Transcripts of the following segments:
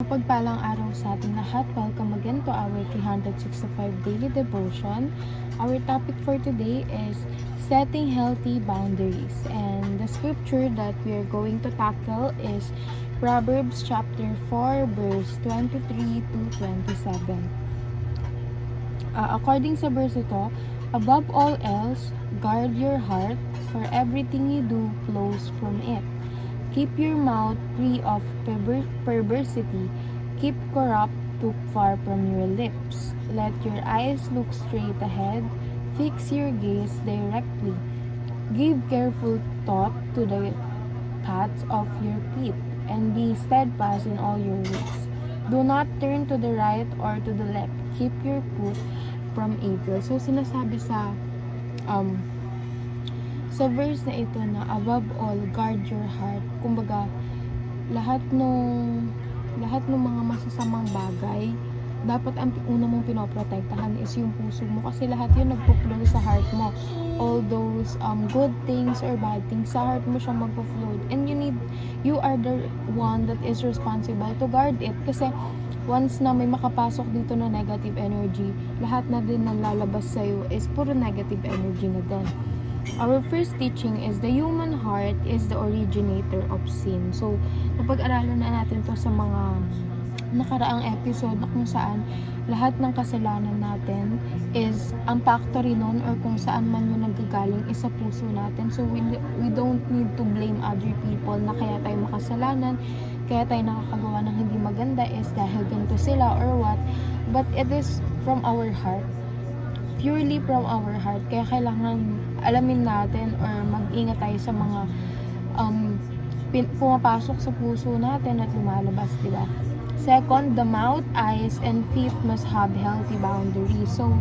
Mapagpalang araw sa ating lahat. Welcome again to our 365 Daily Devotion. Our topic for today is setting healthy boundaries. And the scripture that we are going to tackle is Proverbs chapter 4 verse 23 to 27. According sa verse ito, above all else, guard your heart, for everything you do flows from it. Keep your mouth free of perversity. Keep corrupt too far from your lips. Let your eyes look straight ahead. Fix your gaze directly. Give careful thought to the paths of your feet, and be steadfast in all your ways. Do not turn to the right or to the left. Keep your foot from evil. So, sinasabi sa verse na ito na above all, guard your heart. Kumbaga, lahat ng mga masasamang bagay, dapat ang una mong pinoprotektahan is yung puso mo. Kasi lahat yun nagpo-flow sa heart mo. All those good things or bad things, sa heart mo siya magpo-flow. And you are the one that is responsible to guard it. Kasi once na may makapasok dito na negative energy, lahat na din ng lalabas sa'yo is puro negative energy na din. Our first teaching is the human heart is the originator of sin. So, napag-aralan na natin to sa mga nakaraang episode na kung saan lahat ng kasalanan natin is ang factory nun or kung saan man yun naggagaling is sa puso natin. So, we don't need to blame other people na kaya tayo makasalanan, kaya tayo nakakagawa ng hindi maganda is dahil ganito sila or what. But it is from our heart. Purely from our heart. Kaya kailangan alamin natin or mag-ingat tayo sa mga pumapasok sa puso natin at lumalabas, diba? Second, the mouth, eyes, and feet must have healthy boundaries. So,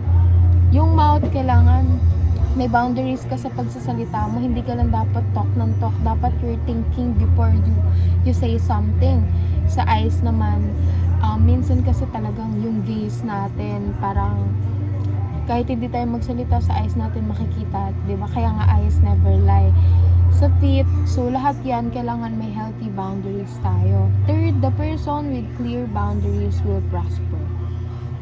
yung mouth, kailangan may boundaries ka sa pagsasalita mo. Hindi ka lang dapat talk ng talk. Dapat you're thinking before you say something. Sa eyes naman, minsan kasi talagang yung gaze natin, parang kahit hindi tayo magsalita, sa eyes natin makikita, di ba? Kaya nga eyes never lie. Sa feet, so lahat yan, kailangan may healthy boundaries tayo. Third, the person with clear boundaries will prosper.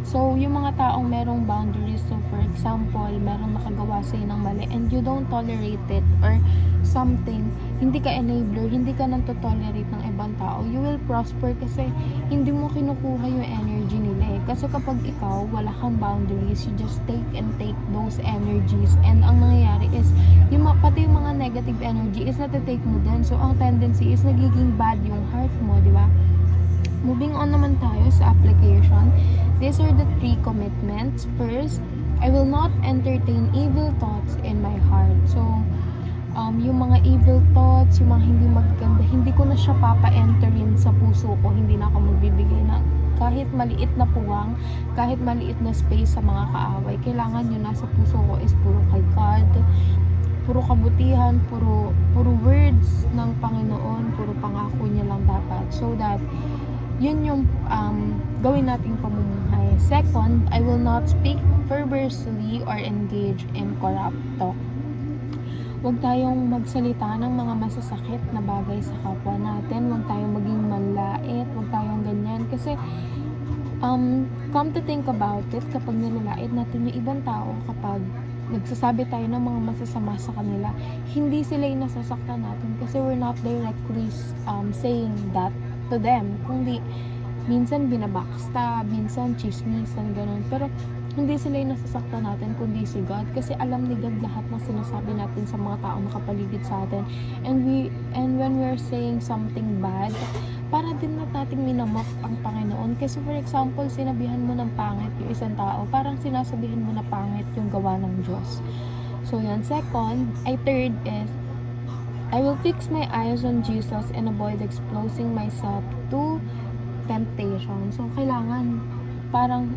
So, yung mga taong merong boundaries, so for example, merong nakagawa sa'yo ng mali and you don't tolerate it or something, hindi ka enabler, hindi ka nang to-tolerate ng ibang tao, you will prosper kasi hindi mo kinukuha yung energy nila eh. Kasi kapag ikaw, wala kang boundaries, you just take and take those energies and ang nangyayari is, pati yung mga negative energy is natitake mo din. So, ang tendency is nagiging bad yung heart mo, di ba? Moving on naman tayo sa application. These are the 3 commitments. First, I will not entertain evil thoughts in my heart. So, yung mga evil thoughts, yung mga hindi magaganda, hindi ko na siya papa-enterin sa puso ko. Hindi na ako magbibigay ng kahit maliit na puwang, kahit maliit na space sa mga kaaway. Kailangan yun nasa puso ko is puro kay God, puro kabutihan, puro words ng Panginoon, puro pangako niya lang dapat. So that yun yung gawin nating pamumuhay. Second, I will not speak perversely or engage in corrupt talk. Huwag tayong magsalita ng mga masasakit na bagay sa kapwa natin. Huwag tayong maging manlait. Huwag tayong ganyan. Kasi, come to think about it, kapag nilalait natin yung ibang tao, kapag nagsasabi tayo ng mga masasama sa kanila, hindi sila yung nasasaktan natin kasi we're not directly saying that to them. Kundi, minsan binabackstab, minsan chismisan, ganun. Pero, hindi sila yung nasasaktan natin, kundi si God. Kasi alam ni God lahat ng sinasabi natin sa mga taong nakapaligid sa atin. And when we're saying something bad, para din natin minamok ang Panginoon. Kasi for example, sinabihan mo ng pangit yung isang tao, parang sinasabihin mo na pangit yung gawa ng Diyos. So, yan. Third is, I will fix my eyes on Jesus and avoid exposing myself to temptation. So, kailangan parang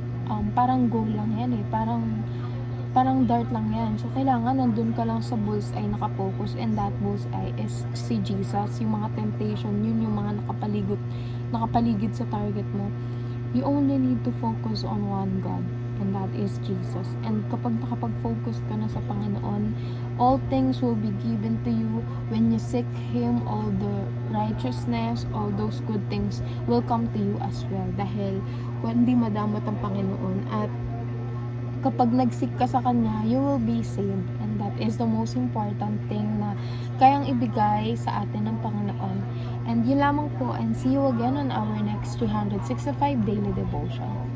goal lang yan eh. Parang dart lang yan. So, kailangan nandun ka lang sa bullseye nakafocus, and that bullseye is si Jesus. Yung mga temptation, yun yung mga nakapaligid sa target mo. You only need to focus on one God. and that is Jesus. And kapag nakapag-focus ka na sa Panginoon, all things will be given to you. When you seek Him, all the righteousness, all those good things will come to you as well. Dahil hindi madamot ang Panginoon, at kapag nag-seek ka sa Kanya, you will be saved. And that is the most important thing na kayang ibigay sa atin ng Panginoon. And yun lamang po, and see you again on our next 365 daily devotion.